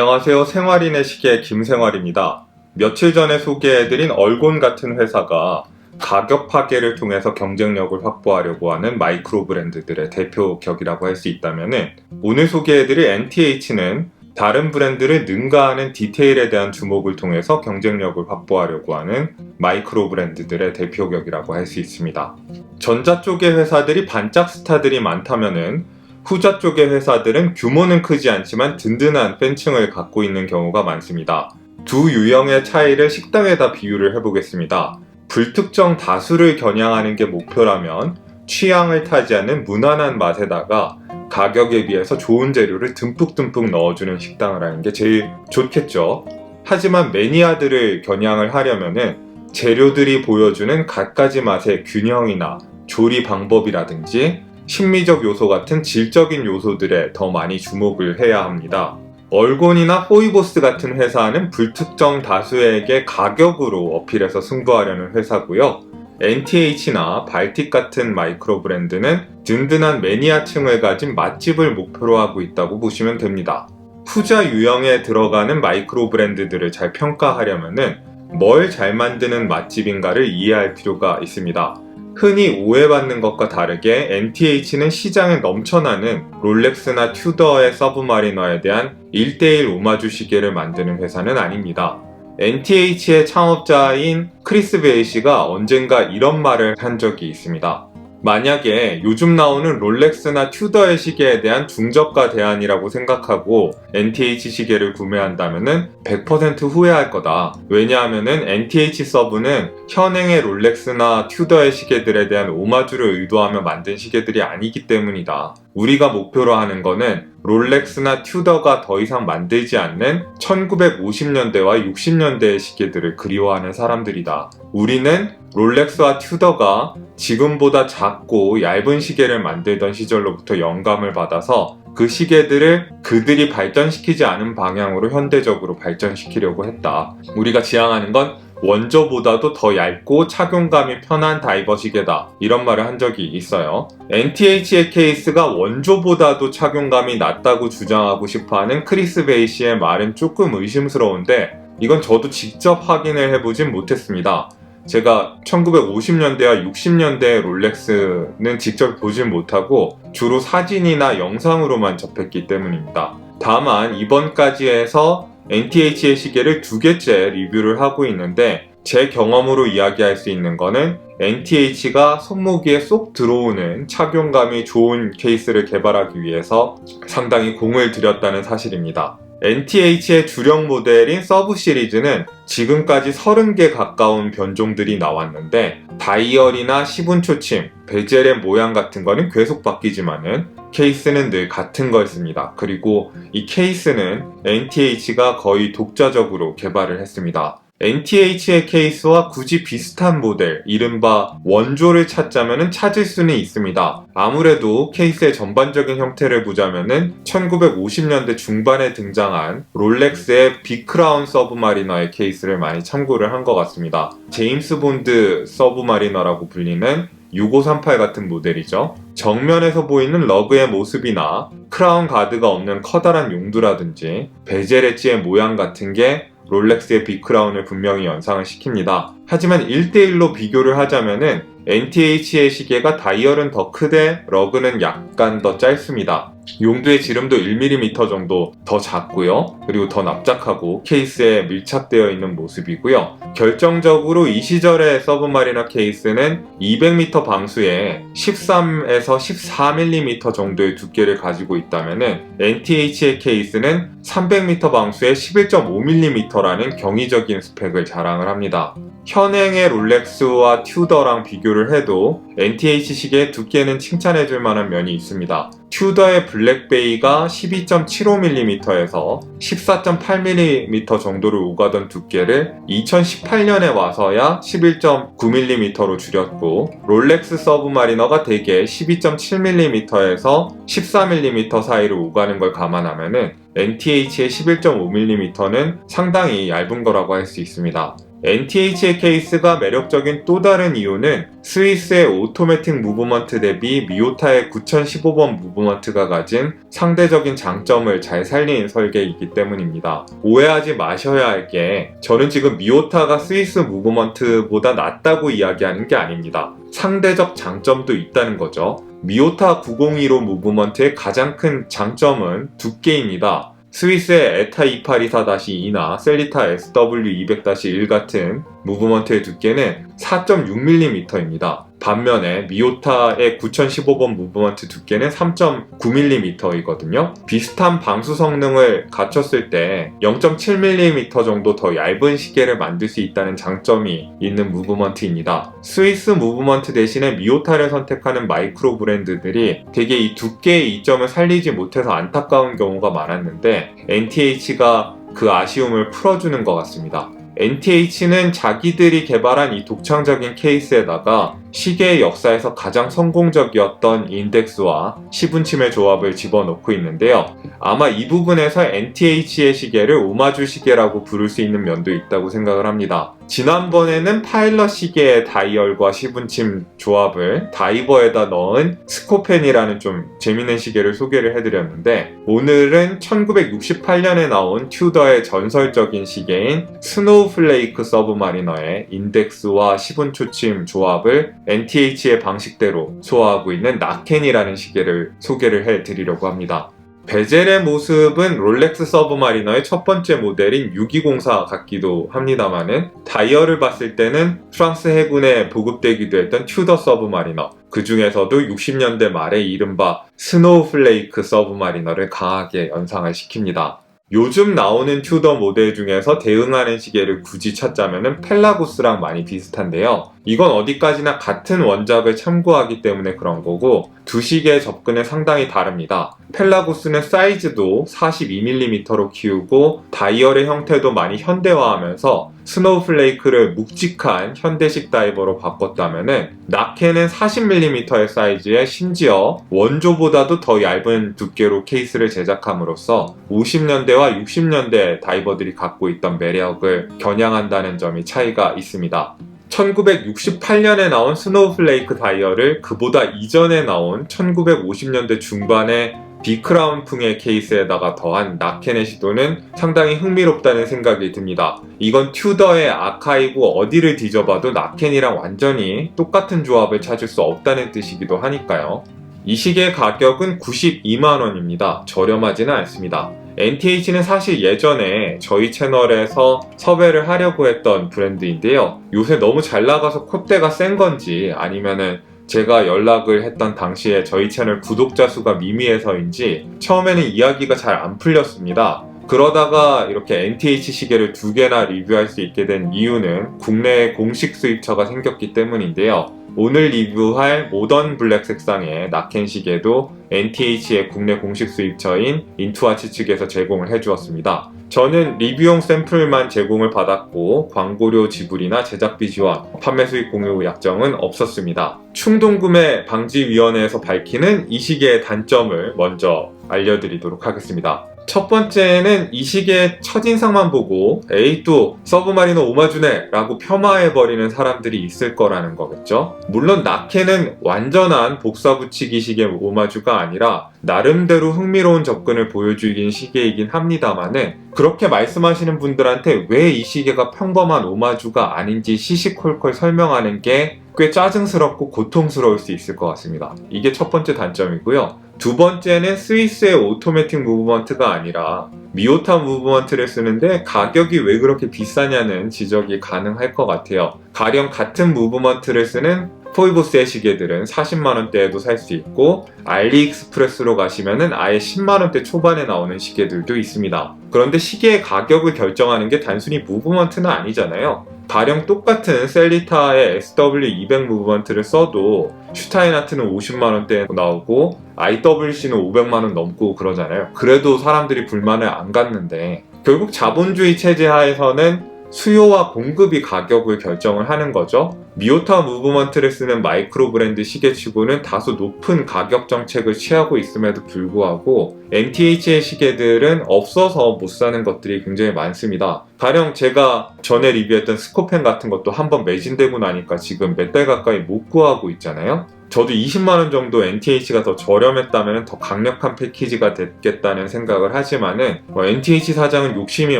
안녕하세요. 생활인의 시계 김생활입니다. 며칠 전에 소개해드린 얼곤 같은 회사가 가격 파괴를 통해서 경쟁력을 확보하려고 하는 마이크로 브랜드들의 대표격이라고 할 수 있다면, 오늘 소개해드릴 NTH는 다른 브랜드를 능가하는 디테일에 대한 주목을 통해서 경쟁력을 확보하려고 하는 마이크로 브랜드들의 대표격이라고 할 수 있습니다. 전자 쪽의 회사들이 반짝 스타들이 많다면은 후자 쪽의 회사들은 규모는 크지 않지만 든든한 팬층을 갖고 있는 경우가 많습니다. 두 유형의 차이를 식당에다 비유를 해보겠습니다. 불특정 다수를 겨냥하는 게 목표라면 취향을 타지 않는 무난한 맛에다가 가격에 비해서 좋은 재료를 듬뿍듬뿍 넣어주는 식당을 하는 게 제일 좋겠죠. 하지만 매니아들을 겨냥을 하려면은 재료들이 보여주는 갖가지 맛의 균형이나 조리 방법이라든지 심미적 요소 같은 질적인 요소들에 더 많이 주목을 해야 합니다. 얼곤이나 포이보스 같은 회사는 불특정 다수에게 가격으로 어필해서 승부하려는 회사고요. NTH나 발틱 같은 마이크로 브랜드는 든든한 매니아층을 가진 맛집을 목표로 하고 있다고 보시면 됩니다. 후자 유형에 들어가는 마이크로 브랜드들을 잘 평가하려면은 뭘 잘 만드는 맛집인가를 이해할 필요가 있습니다. 흔히 오해받는 것과 다르게 NTH는 시장에 넘쳐나는 롤렉스나 튜더의 서브마리너에 대한 1:1 오마주 시계를 만드는 회사는 아닙니다. NTH의 창업자인 크리스 베이 씨가 언젠가 이런 말을 한 적이 있습니다. 만약에 요즘 나오는 롤렉스나 튜더의 시계에 대한 중저가 대안이라고 생각하고 NTH 시계를 구매한다면은 100% 후회할 거다. 왜냐하면은 NTH 서브는 현행의 롤렉스나 튜더의 시계들에 대한 오마주를 의도하며 만든 시계들이 아니기 때문이다. 우리가 목표로 하는 거는 롤렉스나 튜더가 더 이상 만들지 않는 1950년대와 60년대의 시계들을 그리워하는 사람들이다. 우리는 롤렉스와 튜더가 지금보다 작고 얇은 시계를 만들던 시절로부터 영감을 받아서 그 시계들을 그들이 발전시키지 않은 방향으로 현대적으로 발전시키려고 했다. 우리가 지향하는 건 원조보다도 더 얇고 착용감이 편한 다이버 시계다. 이런 말을 한 적이 있어요. NTH의 케이스가 원조보다도 착용감이 낮다고 주장하고 싶어하는 크리스 베이 씨의 말은 조금 의심스러운데, 이건 저도 직접 확인을 해보진 못했습니다. 제가 1950년대와 60년대의 롤렉스는 직접 보진 못하고 주로 사진이나 영상으로만 접했기 때문입니다. 다만 이번까지 해서 NTH의 시계를 2개째 리뷰를 하고 있는데, 제 경험으로 이야기할 수 있는 거는 NTH가 손목에 쏙 들어오는 착용감이 좋은 케이스를 개발하기 위해서 상당히 공을 들였다는 사실입니다. NTH의 주력 모델인 서브 시리즈는 지금까지 30개 가까운 변종들이 나왔는데, 다이얼이나 시분 초침, 베젤의 모양 같은 거는 계속 바뀌지만은 케이스는 늘 같은 걸 씁니다. 그리고 이 케이스는 NTH가 거의 독자적으로 개발을 했습니다. NTH의 케이스와 굳이 비슷한 모델, 이른바 원조를 찾자면 찾을 수는 있습니다. 아무래도 케이스의 전반적인 형태를 보자면은 1950년대 중반에 등장한 롤렉스의 빅크라운 서브마리너의 케이스를 많이 참고를 한 것 같습니다. 제임스 본드 서브마리너라고 불리는 6538 같은 모델이죠. 정면에서 보이는 러그의 모습이나 크라운 가드가 없는 커다란 용두라든지 베젤 엣지의 모양 같은 게 롤렉스의 빅크라운을 분명히 연상을 시킵니다. 하지만 1:1로 비교를 하자면은 NTH의 시계가 다이얼은 더 크되 러그는 약간 더 짧습니다. 용두의 지름도 1mm 정도 더 작고요. 그리고 더 납작하고 케이스에 밀착되어 있는 모습이고요. 결정적으로 이 시절의 서브마리너 케이스는 200m 방수에 13에서 14mm 정도의 두께를 가지고 있다면은 NTH의 케이스는 300m 방수에 11.5mm라는 경이적인 스펙을 자랑을 합니다. 현행의 롤렉스와 튜더랑 비교를 해도 NTH 시계의 두께는 칭찬해줄 만한 면이 있습니다. 튜더의 블랙베이가 12.75mm에서 14.8mm 정도를 오가던 두께를 2018년에 와서야 11.9mm로 줄였고, 롤렉스 서브마리너가 대개 12.7mm에서 14mm 사이를 오가는 걸 감안하면은 NTH의 11.5mm는 상당히 얇은 거라고 할 수 있습니다. NTH의 케이스가 매력적인 또 다른 이유는 스위스의 오토매틱 무브먼트 대비 미오타의 9015번 무브먼트가 가진 상대적인 장점을 잘 살린 설계이기 때문입니다. 오해하지 마셔야 할 게 저는 지금 미오타가 스위스 무브먼트보다 낫다고 이야기하는 게 아닙니다. 상대적 장점도 있다는 거죠. 미오타 902로 무브먼트의 가장 큰 장점은 두께입니다. 스위스의 에타 2824-2나 셀리타 SW200-1 같은 무브먼트의 두께는 4.6mm입니다. 반면에 미오타의 9015번 무브먼트 두께는 3.9mm이거든요. 비슷한 방수 성능을 갖췄을 때 0.7mm 정도 더 얇은 시계를 만들 수 있다는 장점이 있는 무브먼트입니다. 스위스 무브먼트 대신에 미오타를 선택하는 마이크로 브랜드들이 되게 이 두께의 이점을 살리지 못해서 안타까운 경우가 많았는데 NTH가 그 아쉬움을 풀어주는 것 같습니다. NTH는 자기들이 개발한 이 독창적인 케이스에다가 시계의 역사에서 가장 성공적이었던 인덱스와 시분침의 조합을 집어넣고 있는데요. 아마 이 부분에서 NTH의 시계를 오마주 시계라고 부를 수 있는 면도 있다고 생각을 합니다. 지난번에는 파일럿 시계의 다이얼과 시분침 조합을 다이버에다 넣은 스코펜이라는 좀 재밌는 시계를 소개를 해드렸는데, 오늘은 1968년에 나온 튜더의 전설적인 시계인 스노우플레이크 서브마리너의 인덱스와 시분초침 조합을 NTH의 방식대로 소화하고 있는 나켄이라는 시계를 소개를 해드리려고 합니다. 베젤의 모습은 롤렉스 서브마리너의 첫 번째 모델인 6204 같기도 합니다만은 다이얼을 봤을 때는 프랑스 해군에 보급되기도 했던 튜더 서브마리너, 그 중에서도 60년대 말에 이른바 스노우플레이크 서브마리너를 강하게 연상을 시킵니다. 요즘 나오는 튜더 모델 중에서 대응하는 시계를 굳이 찾자면 펠라고스랑 많이 비슷한데요. 이건 어디까지나 같은 원작을 참고하기 때문에 그런 거고, 두 시계의 접근은 상당히 다릅니다. 펠라고스는 사이즈도 42mm로 키우고 다이얼의 형태도 많이 현대화하면서 스노우플레이크를 묵직한 현대식 다이버로 바꿨다면은 나켄은 40mm의 사이즈에 심지어 원조보다도 더 얇은 두께로 케이스를 제작함으로써 50년대와 60년대 다이버들이 갖고 있던 매력을 겨냥한다는 점이 차이가 있습니다. 1968년에 나온 스노우플레이크 다이얼을 그보다 이전에 나온 1950년대 중반의 비크라운풍의 케이스에다가 더한 나켄의 시도는 상당히 흥미롭다는 생각이 듭니다. 이건 튜더의 아카이브 어디를 뒤져봐도 나켄이랑 완전히 똑같은 조합을 찾을 수 없다는 뜻이기도 하니까요. 이 시계의 가격은 92만원입니다. 저렴하지는 않습니다. NTH는 사실 예전에 저희 채널에서 섭외를 하려고 했던 브랜드인데요. 요새 너무 잘 나가서 콧대가 센 건지 아니면은 제가 연락을 했던 당시에 저희 채널 구독자 수가 미미해서인지 처음에는 이야기가 잘 안 풀렸습니다. 그러다가 이렇게 NTH 시계를 2개나 리뷰할 수 있게 된 이유는 국내에 공식 수입처가 생겼기 때문인데요. 오늘 리뷰할 모던 블랙 색상의 나켄 시계도 NTH의 국내 공식 수입처인 인투아치 측에서 제공을 해주었습니다. 저는 리뷰용 샘플만 제공을 받았고 광고료 지불이나 제작비 지원, 판매 수익 공유 약정은 없었습니다. 충동구매 방지위원회에서 밝히는 이 시계의 단점을 먼저 알려드리도록 하겠습니다. 첫 번째는 이 시계의 첫인상만 보고 에이 또 서브마리너 오마주네 라고 폄하해버리는 사람들이 있을 거라는 거겠죠. 물론 나켄은 완전한 복사붙이기 시계 오마주가 아니라 나름대로 흥미로운 접근을 보여주긴 시계이긴 합니다만은, 그렇게 말씀하시는 분들한테 왜 이 시계가 평범한 오마주가 아닌지 시시콜콜 설명하는 게 꽤 짜증스럽고 고통스러울 수 있을 것 같습니다. 이게 첫 번째 단점이고요. 두 번째는 스위스의 오토매틱 무브먼트가 아니라 미오타 무브먼트를 쓰는데 가격이 왜 그렇게 비싸냐는 지적이 가능할 것 같아요. 가령 같은 무브먼트를 쓰는 포이보스의 시계들은 40만원대에도 살 수 있고, 알리익스프레스로 가시면은 아예 10만원대 초반에 나오는 시계들도 있습니다. 그런데 시계의 가격을 결정하는 게 단순히 무브먼트는 아니잖아요. 가령 똑같은 셀리타의 SW200 무브먼트를 써도 슈타인하트는 50만원대에 나오고 IWC는 500만원 넘고 그러잖아요. 그래도 사람들이 불만을 안 갖는데, 결국 자본주의 체제 하에서는 수요와 공급이 가격을 결정을 하는 거죠. 미오타 무브먼트를 쓰는 마이크로 브랜드 시계치고는 다소 높은 가격 정책을 취하고 있음에도 불구하고 NTH의 시계들은 없어서 못 사는 것들이 굉장히 많습니다. 가령 제가 전에 리뷰했던 스코펜 같은 것도 한번 매진되고 나니까 지금 몇 달 가까이 못 구하고 있잖아요. 저도 20만원 정도 NTH가 더 저렴했다면 더 강력한 패키지가 됐겠다는 생각을 하지만은 NTH 사장은 욕심이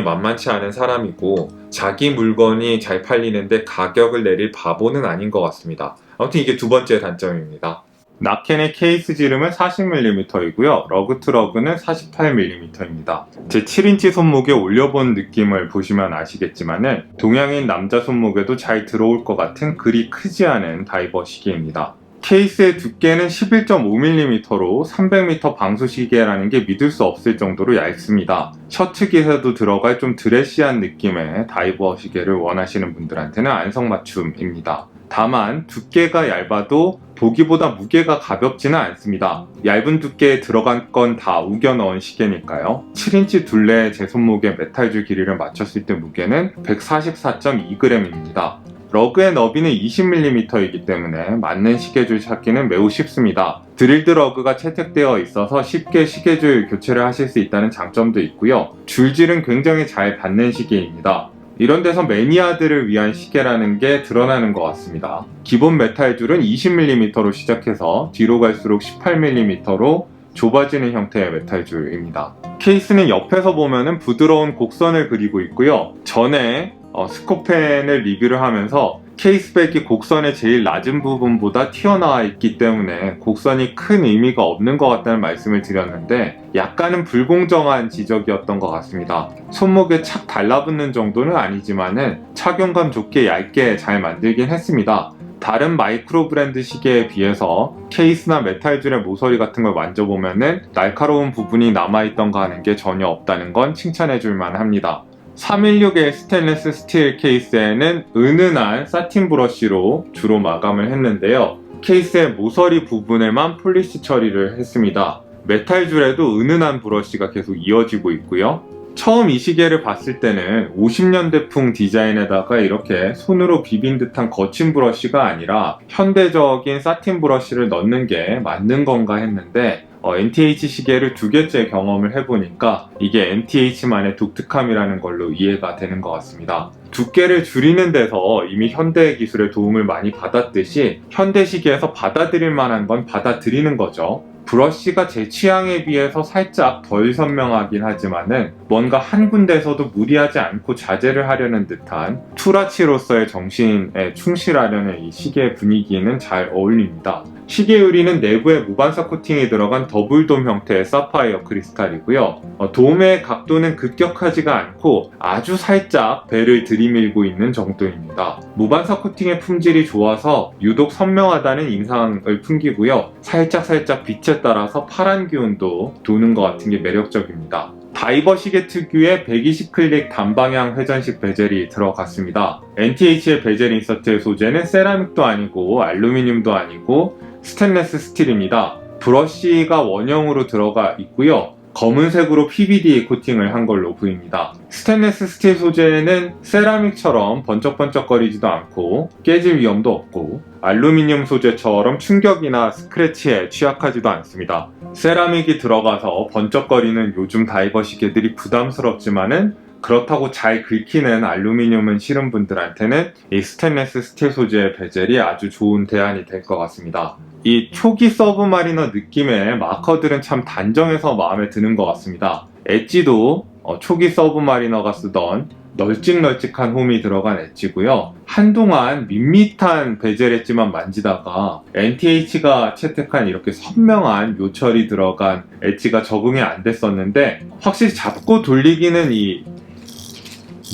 만만치 않은 사람이고 자기 물건이 잘 팔리는데 가격을 내릴 바보는 아닌 것 같습니다. 아무튼 이게 두 번째 단점입니다. 나켄의 케이스 지름은 40mm이고요. 러그 투 러그는 48mm입니다. 제 7인치 손목에 올려본 느낌을 보시면 아시겠지만은 동양인 남자 손목에도 잘 들어올 것 같은 그리 크지 않은 다이버 시계입니다. 케이스의 두께는 11.5mm로 300m 방수 시계라는 게 믿을 수 없을 정도로 얇습니다. 셔츠 기세도 들어갈 좀 드레시한 느낌의 다이버 시계를 원하시는 분들한테는 안성맞춤입니다. 다만 두께가 얇아도 보기보다 무게가 가볍지는 않습니다. 얇은 두께에 들어간 건 다 우겨 넣은 시계니까요. 7인치 둘레의 제 손목에 메탈줄 길이를 맞췄을 때 무게는 144.2g입니다. 러그의 너비는 20mm이기 때문에 맞는 시계줄 찾기는 매우 쉽습니다. 드릴드 러그가 채택되어 있어서 쉽게 시계줄 교체를 하실 수 있다는 장점도 있고요. 줄질은 굉장히 잘 받는 시계입니다. 이런 데서 매니아들을 위한 시계라는 게 드러나는 것 같습니다. 기본 메탈줄은 20mm로 시작해서 뒤로 갈수록 18mm로 좁아지는 형태의 메탈줄입니다. 케이스는 옆에서 보면은 부드러운 곡선을 그리고 있고요. 전에 스코펜을 리뷰를 하면서 케이스백이 곡선의 제일 낮은 부분보다 튀어나와 있기 때문에 곡선이 큰 의미가 없는 것 같다는 말씀을 드렸는데 약간은 불공정한 지적이었던 것 같습니다. 손목에 착 달라붙는 정도는 아니지만은 착용감 좋게 얇게 잘 만들긴 했습니다. 다른 마이크로 브랜드 시계에 비해서 케이스나 메탈줄의 모서리 같은 걸 만져보면은 날카로운 부분이 남아있던가 하는 게 전혀 없다는 건 칭찬해줄만 합니다. 316의 스테인리스 스틸 케이스에는 은은한 사틴 브러쉬로 주로 마감을 했는데요. 케이스의 모서리 부분에만 폴리시 처리를 했습니다. 메탈줄에도 은은한 브러쉬가 계속 이어지고 있고요. 처음 이 시계를 봤을 때는 50년대풍 디자인에다가 이렇게 손으로 비빈 듯한 거친 브러쉬가 아니라 현대적인 사틴 브러쉬를 넣는 게 맞는 건가 했는데 NTH 시계를 두 개째 경험을 해보니까 이게 NTH만의 독특함이라는 걸로 이해가 되는 것 같습니다. 두께를 줄이는 데서 이미 현대 기술의 도움을 많이 받았듯이 현대 시계에서 받아들일 만한 건 받아들이는 거죠. 브러쉬가 제 취향에 비해서 살짝 덜 선명하긴 하지만은 뭔가 한 군데에서도 무리하지 않고 자제를 하려는 듯한 투라치로서의 정신에 충실하려는 이 시계의 분위기는 잘 어울립니다. 시계 유리는 내부에 무반사 코팅이 들어간 더블돔 형태의 사파이어 크리스탈이고요. 돔의 각도는 급격하지가 않고 아주 살짝 배를 들이밀고 있는 정도입니다. 무반사 코팅의 품질이 좋아서 유독 선명하다는 인상을 풍기고요. 살짝 빛에 따라서 파란 기운도 도는 것 같은 게 매력적입니다. 다이버 시계 특유의 120클릭 단방향 회전식 베젤이 들어갔습니다. NTH의 베젤 인서트의 소재는 세라믹도 아니고 알루미늄도 아니고 스테인리스 스틸입니다. 브러쉬가 원형으로 들어가 있고요. 검은색으로 PVD 코팅을 한 걸로 보입니다. 스테인리스 스틸 소재는 세라믹처럼 번쩍번쩍거리지도 않고 깨질 위험도 없고 알루미늄 소재처럼 충격이나 스크래치에 취약하지도 않습니다. 세라믹이 들어가서 번쩍거리는 요즘 다이버 시계들이 부담스럽지만은 그렇다고 잘 긁히는 알루미늄은 싫은 분들한테는 이 스테인리스 스틸 소재의 베젤이 아주 좋은 대안이 될 것 같습니다. 이 초기 서브마리너 느낌의 마커들은 참 단정해서 마음에 드는 것 같습니다. 엣지도 초기 서브마리너가 쓰던 널찍널찍한 홈이 들어간 엣지고요. 한동안 밋밋한 베젤 엣지만 만지다가 NTH가 채택한 이렇게 선명한 요철이 들어간 엣지가 적응이 안 됐었는데 확실히 잡고 돌리기는 이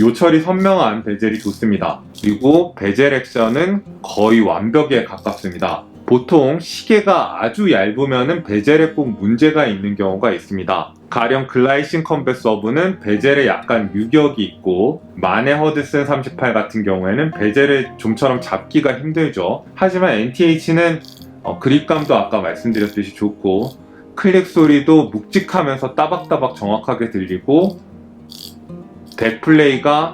요철이 선명한 베젤이 좋습니다. 그리고 베젤 액션은 거의 완벽에 가깝습니다. 보통 시계가 아주 얇으면 베젤에 꼭 문제가 있는 경우가 있습니다. 가령 글라이신 컴뱃 서브는 베젤에 약간 유격이 있고 마네 허드슨 38 같은 경우에는 베젤을 좀처럼 잡기가 힘들죠. 하지만 NTH는 그립감도 아까 말씀드렸듯이 좋고 클릭 소리도 묵직하면서 따박따박 정확하게 들리고 백플레이가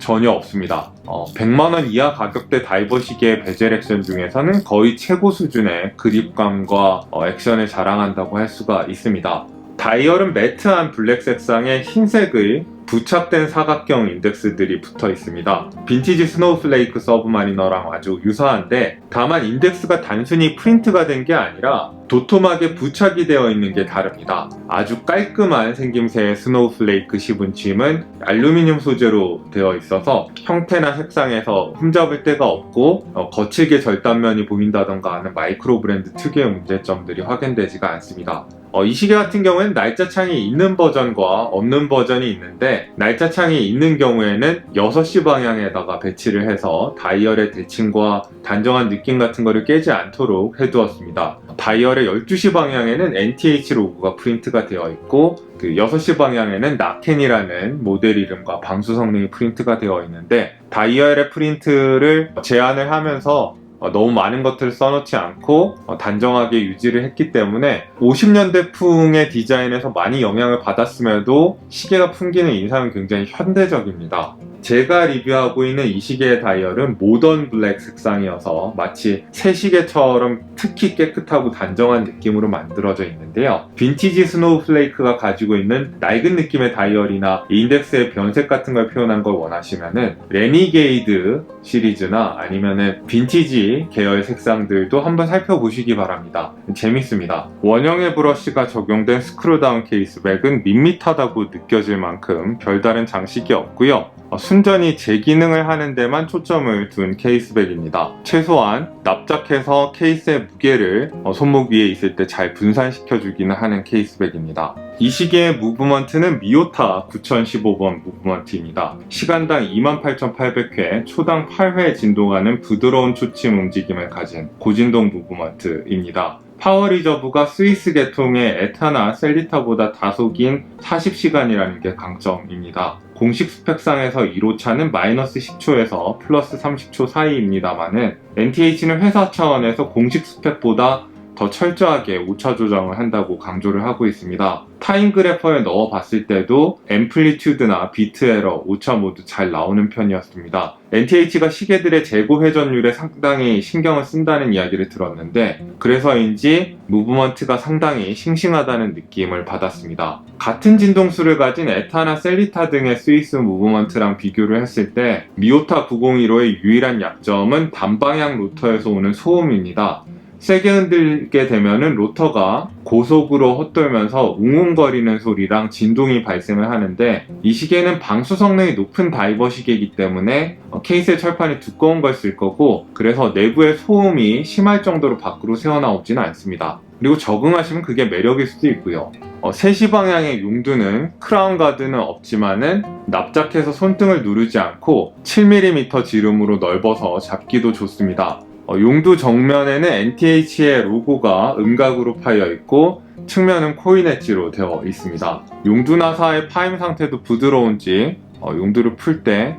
전혀 없습니다. 100만원 이하 가격대 다이버 시계의 베젤 액션 중에서는 거의 최고 수준의 그립감과 액션을 자랑한다고 할 수가 있습니다. 다이얼은 매트한 블랙 색상의 흰색의 부착된 사각형 인덱스들이 붙어 있습니다. 빈티지 스노우플레이크 서브마리너랑 아주 유사한데, 다만 인덱스가 단순히 프린트가 된 게 아니라 도톰하게 부착이 되어 있는 게 다릅니다. 아주 깔끔한 생김새의 스노우플레이크 시분침은 알루미늄 소재로 되어 있어서 형태나 색상에서 흠잡을 데가 없고 거칠게 절단면이 보인다던가 하는 마이크로 브랜드 특유의 문제점들이 확인되지가 않습니다. 이 시계 같은 경우에는 날짜창이 있는 버전과 없는 버전이 있는데, 날짜창이 있는 경우에는 6시 방향에다가 배치를 해서 다이얼의 대칭과 단정한 느낌 같은 거를 깨지 않도록 해두었습니다. 다이얼의 12시 방향에는 NTH 로고가 프린트가 되어 있고, 6시 방향에는 나켄이라는 모델 이름과 방수 성능이 프린트가 되어 있는데, 다이얼의 프린트를 제한을 하면서 너무 많은 것들을 써놓지 않고 단정하게 유지를 했기 때문에 50년대풍의 디자인에서 많이 영향을 받았음에도 시계가 풍기는 인상은 굉장히 현대적입니다. 제가 리뷰하고 있는 이 시계의 다이얼은 모던 블랙 색상이어서 마치 새 시계처럼 특히 깨끗하고 단정한 느낌으로 만들어져 있는데요. 빈티지 스노우플레이크가 가지고 있는 낡은 느낌의 다이얼이나 인덱스의 변색 같은 걸 표현한 걸 원하시면은 레니게이드 시리즈나 아니면은 빈티지 계열 색상들도 한번 살펴보시기 바랍니다. 재밌습니다. 원형의 브러쉬가 적용된 스크루다운 케이스백은 밋밋하다고 느껴질 만큼 별다른 장식이 없고요. 순전히 제 기능을 하는 데만 초점을 둔 케이스백입니다. 최소한 납작해서 케이스의 무게를 손목 위에 있을 때 잘 분산시켜주기는 하는 케이스백입니다. 이 시계의 무브먼트는 미오타 9015번 무브먼트입니다. 시간당 28,800회, 초당 8회 진동하는 부드러운 초침 움직임을 가진 고진동 무브먼트입니다. 파워 리저브가 스위스 계통의 에타나 셀리타보다 다소 긴 40시간이라는 게 강점입니다. 공식 스펙상에서 1호차는 마이너스 10초에서 플러스 30초 사이입니다만은 NTH는 회사 차원에서 공식 스펙보다 더 철저하게 오차 조정을 한다고 강조를 하고 있습니다. 타임 그래퍼에 넣어 봤을 때도 앰플리튜드나 비트 에러, 오차 모두 잘 나오는 편이었습니다. NTH가 시계들의 재고 회전율에 상당히 신경을 쓴다는 이야기를 들었는데, 그래서인지 무브먼트가 상당히 싱싱하다는 느낌을 받았습니다. 같은 진동수를 가진 에타나 셀리타 등의 스위스 무브먼트랑 비교를 했을 때 미오타 901호의 유일한 약점은 단방향 로터에서 오는 소음입니다. 세게 흔들게 되면은 로터가 고속으로 헛돌면서 웅웅거리는 소리랑 진동이 발생을 하는데, 이 시계는 방수 성능이 높은 다이버 시계이기 때문에 케이스의 철판이 두꺼운 걸 쓸 거고, 그래서 내부의 소음이 심할 정도로 밖으로 새어나오지는 않습니다. 그리고 적응하시면 그게 매력일 수도 있고요. 3시 방향의 용두는 크라운 가드는 없지만은 납작해서 손등을 누르지 않고 7mm 지름으로 넓어서 잡기도 좋습니다. 용두 정면에는 NTH의 로고가 음각으로 파여 있고, 측면은 코인 엣지로 되어 있습니다. 용두 나사의 파임 상태도 부드러운지 용두를 풀 때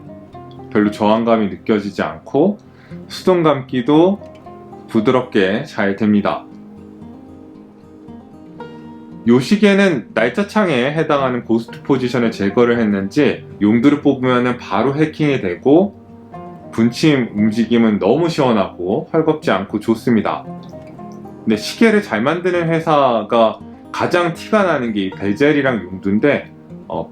별로 저항감이 느껴지지 않고 수동 감기도 부드럽게 잘 됩니다. 이 시계는 날짜창에 해당하는 고스트 포지션을 제거를 했는지 용두를 뽑으면 바로 해킹이 되고, 분침 움직임은 너무 시원하고 헐겁지 않고 좋습니다. 근데 시계를 잘 만드는 회사가 가장 티가 나는 게 이 베젤이랑 용두인데,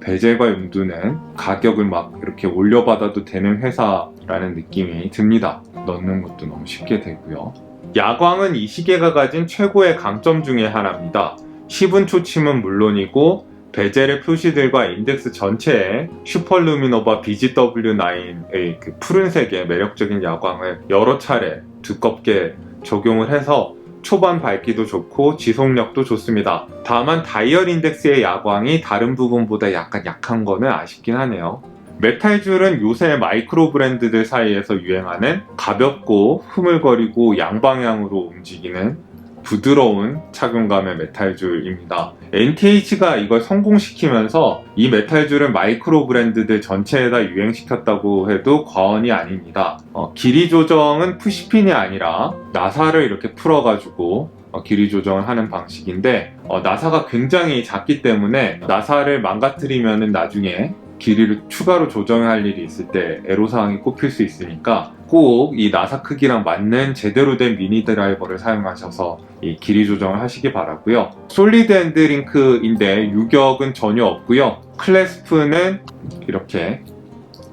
베젤과 용두는 가격을 막 이렇게 올려받아도 되는 회사라는 느낌이 듭니다. 넣는 것도 너무 쉽게 되고요. 야광은 이 시계가 가진 최고의 강점 중에 하나입니다. 시분 초침은 물론이고 베젤의 표시들과 인덱스 전체에 슈퍼루미노바 BGW9의 그 푸른색의 매력적인 야광을 여러 차례 두껍게 적용을 해서 초반 밝기도 좋고 지속력도 좋습니다. 다만 다이얼 인덱스의 야광이 다른 부분보다 약간 약한 거는 아쉽긴 하네요. 메탈줄은 요새 마이크로 브랜드들 사이에서 유행하는 가볍고 흐물거리고 양방향으로 움직이는 부드러운 착용감의 메탈줄입니다. NTH가 이걸 성공시키면서 이 메탈줄을 마이크로 브랜드들 전체에다 유행시켰다고 해도 과언이 아닙니다. 길이 조정은 푸시핀이 아니라 나사를 이렇게 풀어가지고 길이 조정을 하는 방식인데, 나사가 굉장히 작기 때문에 나사를 망가뜨리면 나중에 길이를 추가로 조정할 일이 있을 때 애로사항이 꼽힐 수 있으니까 꼭 이 나사 크기랑 맞는 제대로 된 미니 드라이버를 사용하셔서 이 길이 조정을 하시기 바라고요. 솔리드 핸드링크인데 유격은 전혀 없고요. 클래스프는 이렇게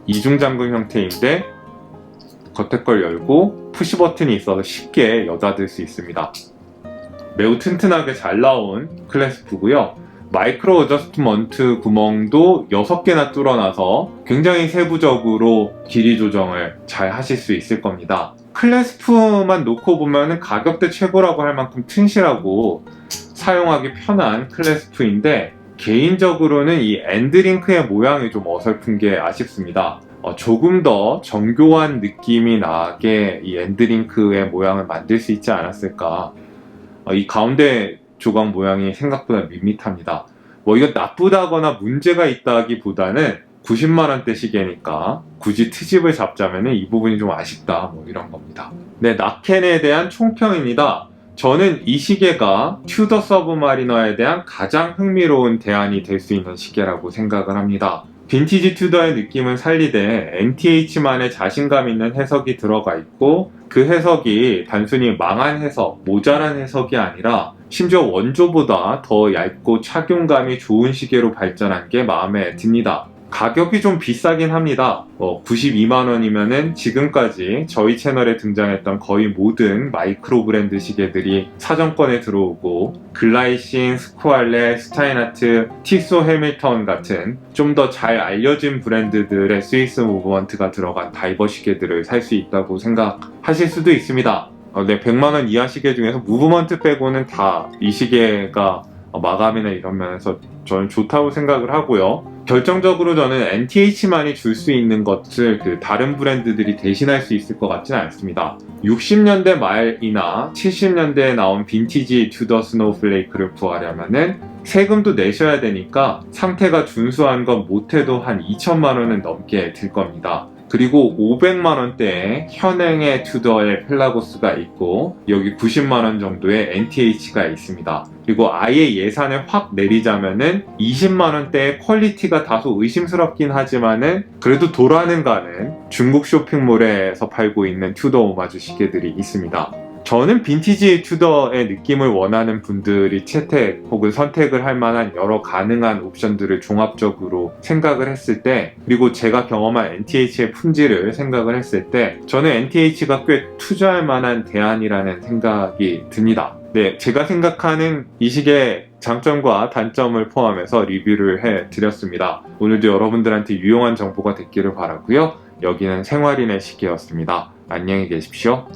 이중 잠금 형태인데 겉에 걸 열고 푸시 버튼이 있어서 쉽게 여닫을 수 있습니다. 매우 튼튼하게 잘 나온 클래스프고요. 마이크로 어저스트먼트 구멍도 6개나 뚫어놔서 굉장히 세부적으로 길이 조정을 잘 하실 수 있을 겁니다. 클래스프만 놓고 보면 가격대 최고라고 할 만큼 튼실하고 사용하기 편한 클래스프인데 개인적으로는 이 엔드링크의 모양이 좀 어설픈 게 아쉽습니다. 조금 더 정교한 느낌이 나게 이 엔드링크의 모양을 만들 수 있지 않았을까. 이 가운데 조각 모양이 생각보다 밋밋합니다. 이건 나쁘다거나 문제가 있다기보다는 90만원대 시계니까 굳이 트집을 잡자면 이 부분이 좀 아쉽다, 이런 겁니다. 네, 나켄에 대한 총평입니다. 저는 이 시계가 튜더 서브마리너에 대한 가장 흥미로운 대안이 될 수 있는 시계라고 생각을 합니다. 빈티지 튜더의 느낌을 살리되 NTH만의 자신감 있는 해석이 들어가 있고, 그 해석이 단순히 망한 해석, 모자란 해석이 아니라 심지어 원조보다 더 얇고 착용감이 좋은 시계로 발전한 게 마음에 듭니다. 가격이 좀 비싸긴 합니다. 92만원이면은 지금까지 저희 채널에 등장했던 거의 모든 마이크로 브랜드 시계들이 사정권에 들어오고, 글라이신, 스쿠알레, 스타인하트, 티소 해밀턴 같은 좀 더 잘 알려진 브랜드들의 스위스 무브먼트가 들어간 다이버 시계들을 살 수 있다고 생각하실 수도 있습니다. 네, 100만원 이하 시계 중에서 무브먼트 빼고는 다 이 시계가 마감이나 이런 면에서 저는 좋다고 생각을 하고요. 결정적으로 저는 NTH만이 줄 수 있는 것을 다른 브랜드들이 대신할 수 있을 것 같지는 않습니다. 60년대 말이나 70년대에 나온 빈티지 튜더 스노우플레이크를 구하려면은 세금도 내셔야 되니까 상태가 준수한 건 못해도 한 2천만원은 넘게 들 겁니다. 그리고 500만원대에 현행의 튜더의 펠라고스가 있고, 여기 90만원 정도의 NTH가 있습니다. 그리고 아예 예산을 확 내리자면은 20만원대의 퀄리티가 다소 의심스럽긴 하지만은 그래도 돌아는 가는 중국 쇼핑몰에서 팔고 있는 튜더 오마주 시계들이 있습니다. 저는 빈티지 튜더의 느낌을 원하는 분들이 채택 혹은 선택을 할 만한 여러 가능한 옵션들을 종합적으로 생각을 했을 때, 그리고 제가 경험한 NTH의 품질을 생각을 했을 때 저는 NTH가 꽤 투자할 만한 대안이라는 생각이 듭니다. 네, 제가 생각하는 이 시계의 장점과 단점을 포함해서 리뷰를 해드렸습니다. 오늘도 여러분들한테 유용한 정보가 됐기를 바라고요. 여기는 생활인의 시계였습니다. 안녕히 계십시오.